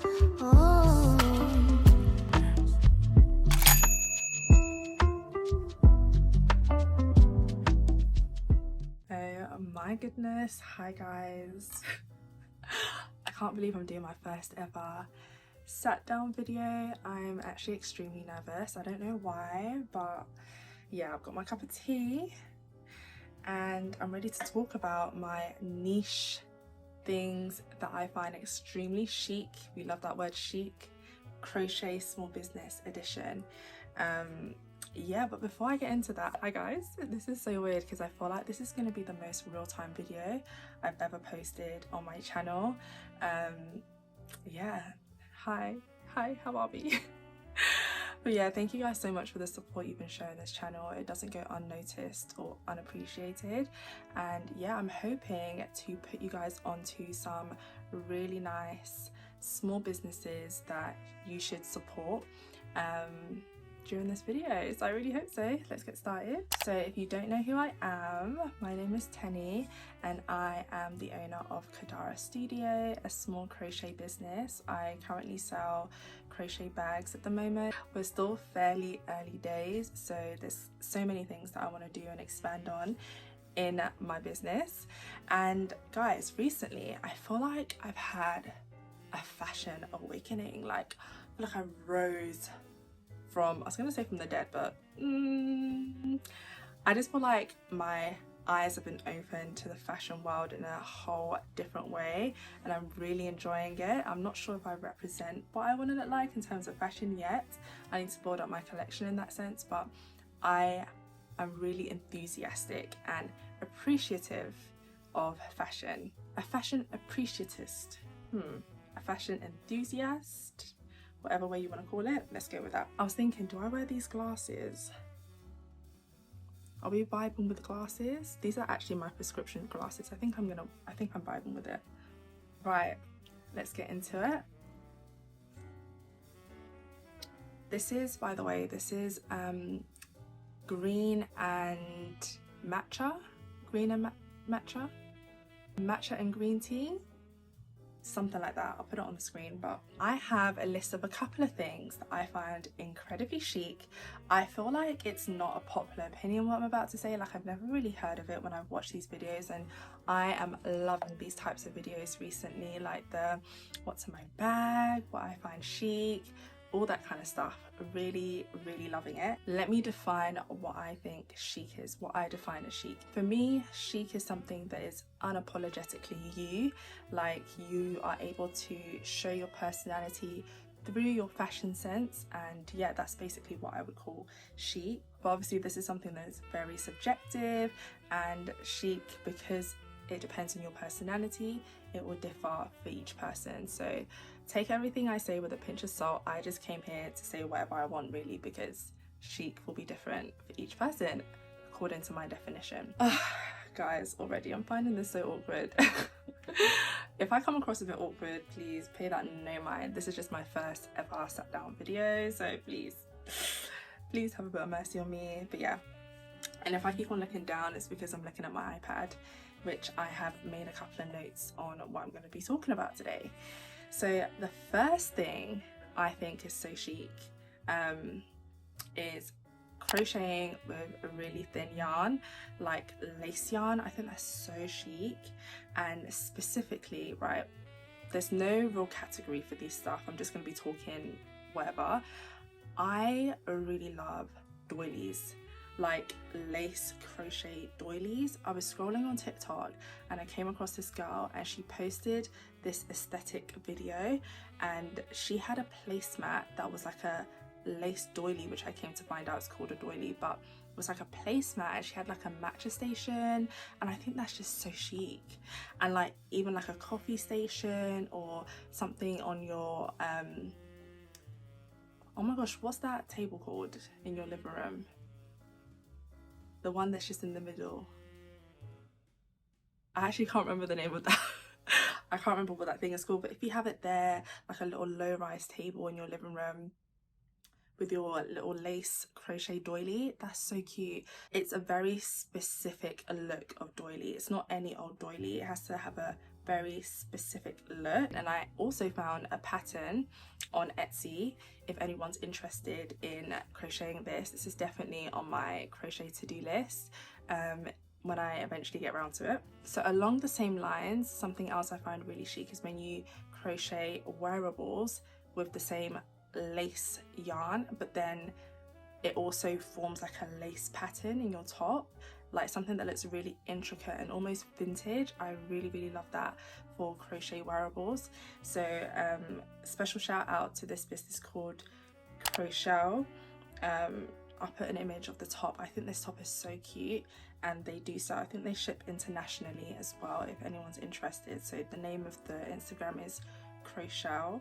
Oh. Oh my goodness, hi guys. I can't believe I'm doing my first ever sat down video. I'm actually extremely nervous. I don't know why, but yeah, I've got my cup of tea and I'm ready to talk about my niche things that I find extremely chic. We love that word, chic. Crochet small business edition. Yeah, but before I get into that, hi guys, this is so weird because I feel like this is going to be the most real-time video I've ever posted on my channel. Yeah, hi, how are we? But yeah, thank you guys so much for the support you've been showing this channel. It doesn't go unnoticed or unappreciated, and yeah, I'm hoping to put you guys onto some really nice small businesses that you should support during this video, so I really hope so. Let's get started. So if you don't know who I am, my name is Tenny and I am the owner of Kadara Studio, a small crochet business. I currently sell crochet bags at the moment. We're still fairly early days, so there's so many things that I want to do and expand on in my business. And guys, recently I feel like I've had a fashion awakening. Like I feel like I rose from, I was gonna say from the dead, but I just feel like my eyes have been opened to the fashion world in a whole different way, and I'm really enjoying it. I'm not sure if I represent what I want to look like in terms of fashion yet. I need to build up my collection in that sense, but I am really enthusiastic and appreciative of fashion. A fashion appreciatist, a fashion enthusiast, whatever way you want to call it. Let's go with that. I was thinking, do I wear these glasses? Are we vibing with glasses? These are actually my prescription glasses. I think I'm vibing with it. Right, let's get into it. This is, by the way, this is green and matcha. Green and matcha. Matcha and green tea. Something like that. I'll put it on the screen, but I have a list of a couple of things that I find incredibly chic. I feel like it's not a popular opinion what I'm about to say. Like, I've never really heard of it when I've watched these videos, and I am loving these types of videos recently, like the what's in my bag, what I find chic, all that kind of stuff. Really loving it. Let me define what I think chic is, what I define as chic. For me, chic is something that is unapologetically you. Like, you are able to show your personality through your fashion sense, and yeah, that's basically what I would call chic. But obviously this is something that is very subjective, and chic, because it depends on your personality, it will differ for each person. So take everything I say with a pinch of salt. I just came here to say whatever I want, really, because chic will be different for each person according to my definition. Guys, already I'm finding this so awkward. If I come across a bit awkward, please pay that no mind. This is just my first ever sat down video, so please have a bit of mercy on me. But yeah, and if I keep on looking down, it's because I'm looking at my iPad, which I have made a couple of notes on what I'm going to be talking about today. So the first thing I think is so chic is crocheting with a really thin yarn, like lace yarn. I think that's so chic. And specifically, right, there's no real category for this stuff. I'm just going to be talking whatever. I really love doilies, like lace crochet doilies. I was scrolling on TikTok and I came across this girl, and she posted this aesthetic video, and she had a placemat that was like a lace doily, which I came to find out is called a doily, but it was like a placemat, and she had like a matcha station, and I think that's just so chic. And like even like a coffee station or something on your oh my gosh, what's that table called in your living room? The one that's just in the middle. I actually can't remember the name of that. I can't remember what that thing is called, but if you have it there, like a little low-rise table in your living room with your little lace crochet doily, that's so cute. It's a very specific look of doily. It's not any old doily. It has to have a very specific look. And I also found a pattern on Etsy if anyone's interested in crocheting this. This is definitely on my crochet to-do list when I eventually get around to it. So along the same lines, something else I find really chic is when you crochet wearables with the same lace yarn, but then it also forms like a lace pattern in your top, like something that looks really intricate and almost vintage. I really love that for crochet wearables. So special shout out to this business called Crochet. I'll put an image of the top. I think this top is so cute, and they do sell, I think they ship internationally as well if anyone's interested. So the name of the Instagram is Crochet.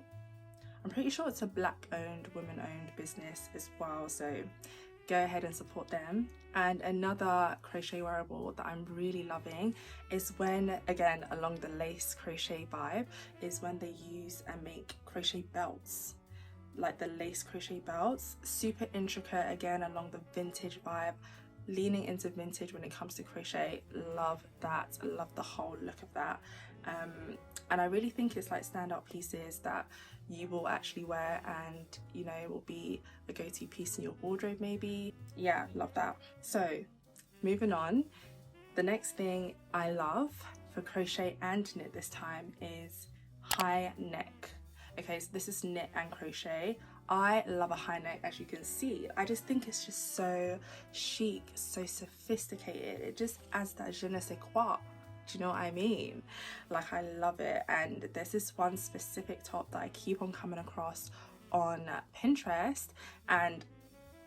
I'm pretty sure it's a black owned, women owned business as well, so go ahead and support them. And another crochet wearable that I'm really loving is when, again along the lace crochet vibe, is when they use and make crochet belts, like the lace crochet belts. Super intricate, again along the vintage vibe, leaning into vintage when it comes to crochet. Love that, love the whole look of that. And I really think it's like standout pieces that you will actually wear, and you know, will be a go-to piece in your wardrobe maybe. Yeah, love that. So moving on, the next thing I love for crochet and knit this time is high neck. Okay, so this is knit and crochet. I love a high neck, as you can see. I just think it's just so chic, so sophisticated. It just adds that je ne sais quoi. Do you know what I mean? Like, I love it. And there's this one specific top that I keep on coming across on Pinterest, and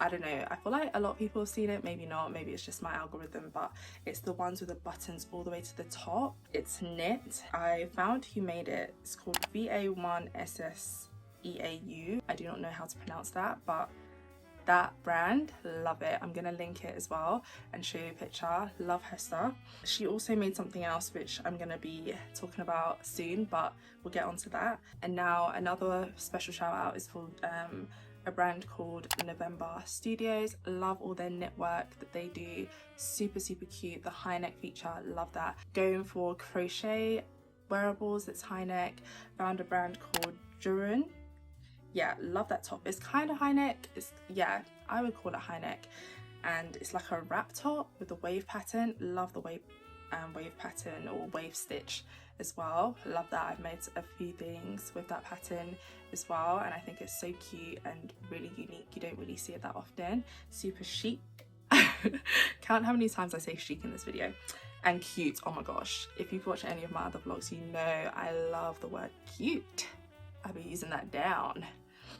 I don't know, I feel like a lot of people have seen it, maybe not, maybe it's just my algorithm, but it's the ones with the buttons all the way to the top. It's knit. I found who made it. It's called VA1SSEAU. I do not know how to pronounce that, but that brand, love it. I'm gonna link it as well and show you a picture. Love her stuff. She also made something else which I'm gonna be talking about soon, but we'll get onto that. And now another special shout out is for a brand called November Studios. Love all their knit work that they do. Super cute. The high neck feature, love that. Going for crochet wearables, it's high neck. Found a brand called Jurun. Yeah, love that top. It's kind of high neck. It's, yeah, I would call it high neck, and it's like a wrap top with a wave pattern. Love the wave pattern or wave stitch as well. Love that. I've made a few things with that pattern as well, and I think it's so cute and really unique. You don't really see it that often. Super chic. Count how many times I say chic in this video. And cute, oh my gosh. If you've watched any of my other vlogs, you know I love the word cute. I'll be using that down.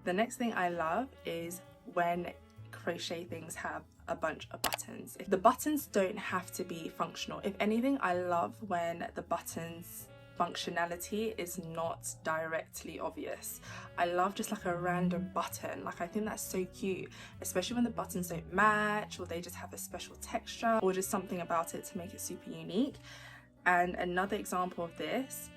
The next thing I love is when crochet things have a bunch of buttons. If the buttons don't have to be functional, if anything, I love when the buttons functionality is not directly obvious. I love just like a random button. Like, I think that's so cute, especially when the buttons don't match, or they just have a special texture, or just something about it to make it super unique. And another example of this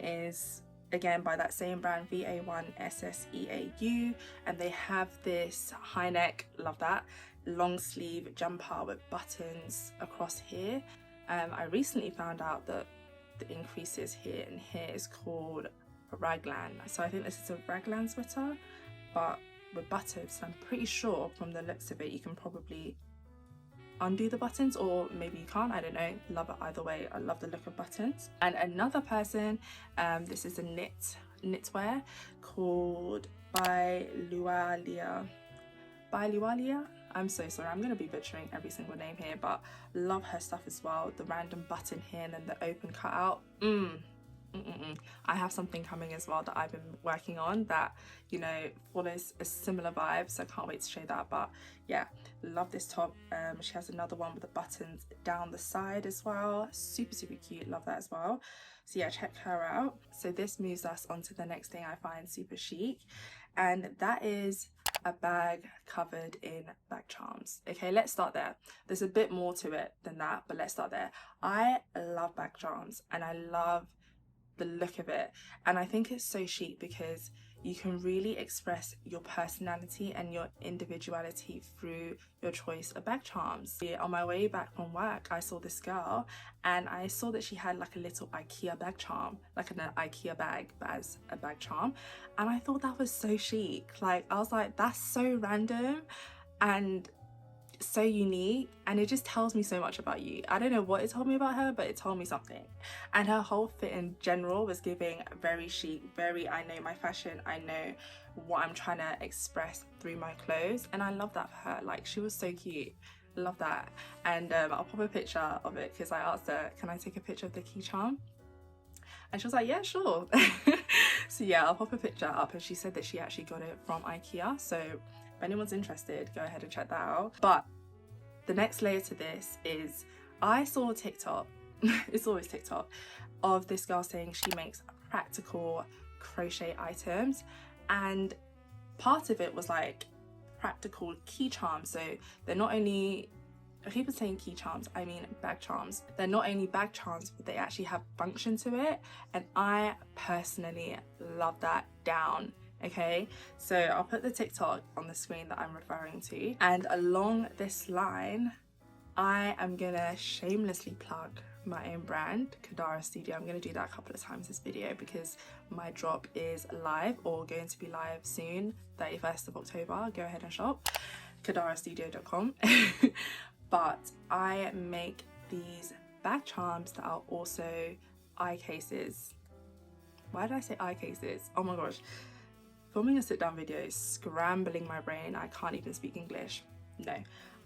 is again by that same brand, VA1SSEAU, and they have this high neck, love that, long sleeve jumper with buttons across here. I recently found out that the increases here and here is called a raglan. So I think this is a raglan sweater, but with buttons. I'm pretty sure from the looks of it, you can probably undo the buttons, or maybe you can't, I don't know. Love it either way. I love the look of buttons. And another person, this is a knitwear called By Lualia. I'm so sorry, I'm going to be butchering every single name here, but love her stuff as well. The random button here and then the open cutout. I have something coming as well that I've been working on that, you know, follows a similar vibe, so I can't wait to show that. But yeah, love this top. She has another one with the buttons down the side as well. Super cute, love that as well. So yeah, check her out. So this moves us on to the next thing I find super chic, and that is a bag covered in bag charms. Okay, let's start there. There's a bit more to it than that, but let's start there. I love bag charms and I love the look of it, and I think it's so chic because you can really express your personality and your individuality through your choice of bag charms. On my way back from work, I saw this girl and I saw that she had like a little IKEA bag charm, like an IKEA bag but as a bag charm, and I thought that was so chic. Like, I was like, that's so random and so unique, and it just tells me so much about you. I don't know what it told me about her, but it told me something. And her whole fit in general was giving very chic, very, I know my fashion, I know what I'm trying to express through my clothes, and I love that for her. Like, she was so cute. Love that. And I'll pop a picture of it because I asked her, can I take a picture of the key charm? And she was like, yeah, sure. So yeah, I'll pop a picture up, and she said that she actually got it from IKEA, so if anyone's interested, go ahead and check that out. But the next layer to this is, I saw a TikTok, it's always TikTok, of this girl saying she makes practical crochet items, and part of it was like practical key charms. So they're not only, I keep saying key charms, I mean bag charms. They're not only bag charms, but they actually have function to it, and I personally love that down. Okay, so I'll put the TikTok on the screen that I'm referring to, and along this line I am gonna shamelessly plug my own brand, Kadara Studio. I'm gonna do that a couple of times this video because my drop is live, or going to be live soon, 31st of October. Go ahead and shop kadarastudio.com. But I make these bag charms that are also eye cases. Why did I say eye cases? Oh my gosh, filming a sit down video is scrambling my brain. I can't even speak English. No,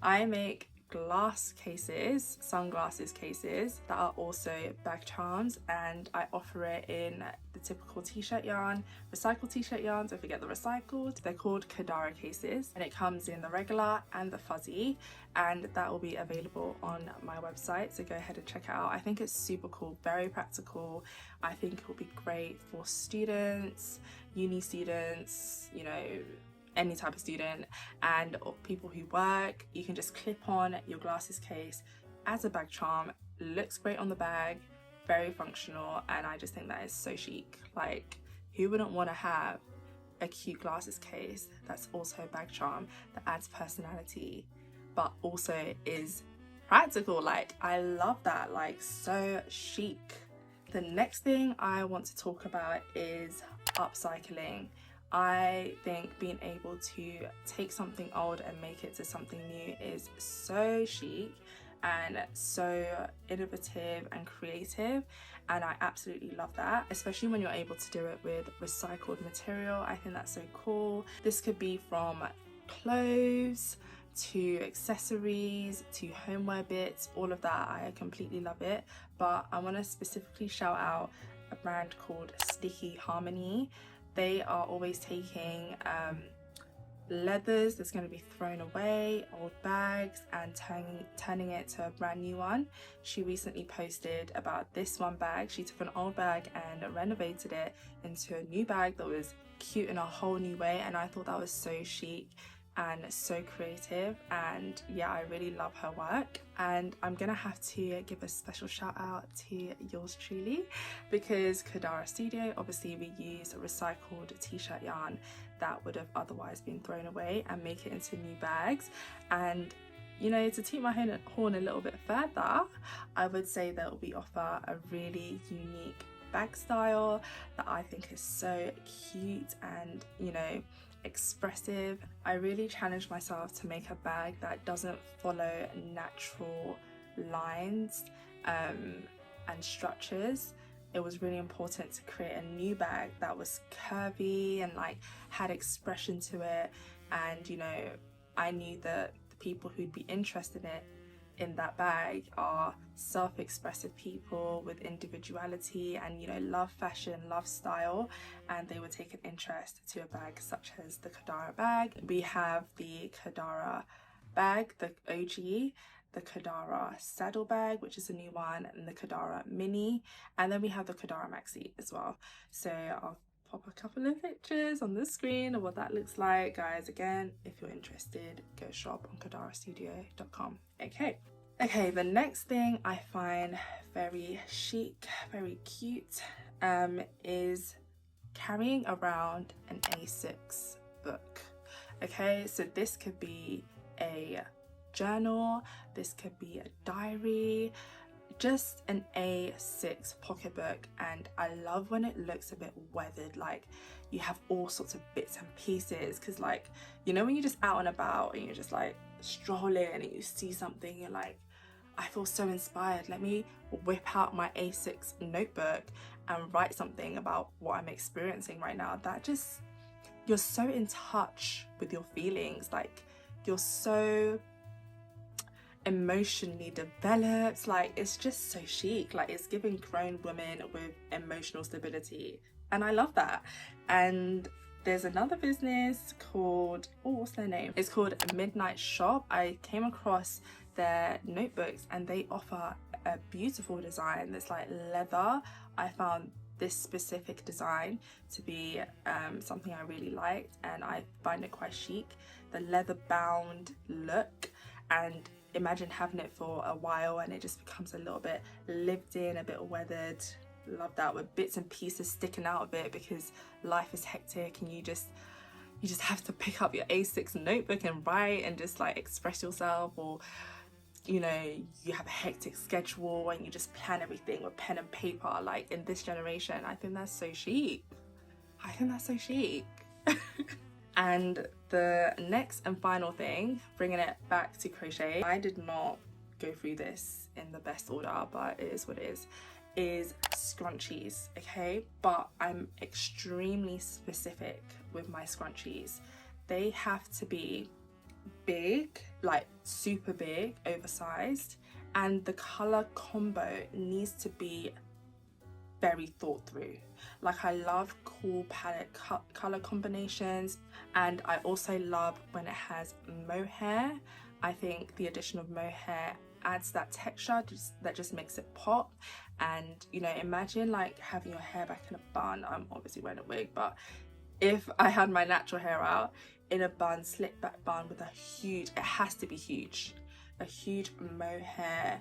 I make glass cases, sunglasses cases, that are also bag charms, and I offer it in the typical t-shirt yarn, recycled t-shirt yarns. Don't forget the recycled. They're called Kadara cases, and it comes in the regular and the fuzzy, and that will be available on my website, so go ahead and check it out. I think it's super cool, very practical. I think it will be great for students, uni students, you know, any type of student, and people who work. You can just clip on your glasses case as a bag charm. Looks great on the bag, very functional, and I just think that is so chic. Like, who wouldn't want to have a cute glasses case that's also a bag charm that adds personality but also is practical? Like, I love that. Like, so chic. The next thing I want to talk about is upcycling. I think being able to take something old and make it to something new is so chic and so innovative and creative, and I absolutely love that, especially when you're able to do it with recycled material. I think that's so cool. This could be from clothes to accessories to homeware bits, all of that. I completely love it. But I want to specifically shout out a brand called Sticky Harmony. They are always taking leathers that's going to be thrown away, old bags, and turning it to a brand new one. She recently posted about this one bag. She took an old bag and renovated it into a new bag that was cute in a whole new way, and I thought that was so chic and so creative. And yeah, I really love her work, and I'm gonna have to give a special shout out to yours truly, because Kadara Studio, obviously we use recycled t-shirt yarn that would have otherwise been thrown away and make it into new bags. And you know, to toot my horn a little bit further, I would say that we offer a really unique bag style that I think is so cute and, you know, expressive. I really challenged myself to make a bag that doesn't follow natural lines and structures. It was really important to create a new bag that was curvy and like had expression to it, and you know, I knew that the people who'd be interested in that bag are self-expressive people with individuality and, you know, love fashion, love style, and they would take an interest to a bag such as the Kadara bag. We have the Kadara bag, the OG, the Kadara saddle bag, which is a new one, and the Kadara mini, and then we have the Kadara maxi as well. So I'll pop a couple of pictures on the screen of what that looks like. Guys, again, if you're interested, go shop on kadarastudio.com. Okay, the next thing I find very chic, very cute, is carrying around an A6 book. Okay, so this could be a journal, this could be a diary, just an A6 pocketbook. And I love when it looks a bit weathered, like you have all sorts of bits and pieces, because like, you know, when you're just out and about and you're just like strolling and you see something, you're like, I feel so inspired, let me whip out my A6 notebook and write something about what I'm experiencing right now. That just, you're so in touch with your feelings, like you're so emotionally developed, like it's just so chic, like it's giving grown women with emotional stability, and I love that. And there's another business called, oh, what's their name? It's called Midnight Shop. I came across their notebooks and they offer a beautiful design that's like leather. I found this specific design to be something I really liked, and I find it quite chic, the leather bound look. And imagine having it for a while and it just becomes a little bit lived in, a bit weathered. Love that, with bits and pieces sticking out of it because life is hectic and you just have to pick up your A6 notebook and write and just like express yourself, or you know, you have a hectic schedule and you just plan everything with pen and paper. Like in this generation, I think that's so chic. I think that's so chic. And the next and final thing, bringing it back to crochet, I did not go through this in the best order, but it is what it is scrunchies, okay? But I'm extremely specific with my scrunchies. They have to be big, like super big, oversized, and the color combo needs to be very thought through. Like I love cool palette color combinations, and I also love when it has mohair. I think the addition of mohair adds that texture that just makes it pop. And you know, imagine like having your hair back in a bun. I'm obviously wearing a wig, but if I had my natural hair out in a bun, slick back bun with a huge, it has to be huge, a huge mohair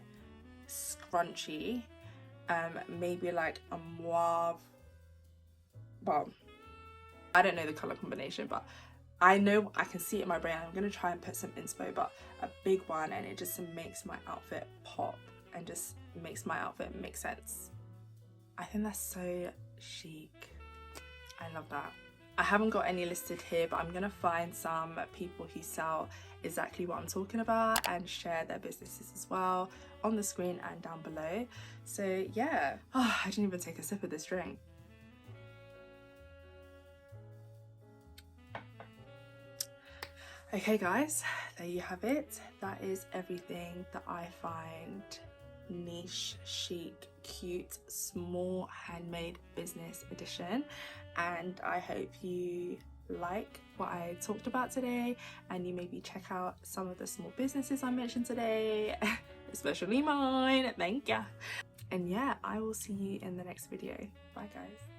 scrunchie, maybe like a mauve, well, I don't know the color combination, but I know I can see it in my brain. I'm gonna try and put some inspo, but a big one, and it just makes my outfit pop and just makes my outfit make sense. I think that's so chic. I love that. I haven't got any listed here, but I'm gonna find some people who sell exactly what I'm talking about and share their businesses as well on the screen and down below. So yeah, oh, I didn't even take a sip of this drink. Okay guys, there you have it. That is everything that I find niche, chic, cute, small handmade business edition. And I hope you like what I talked about today, and you maybe check out some of the small businesses I mentioned today, especially mine. Thank ya. And yeah, I will see you in the next video. Bye guys.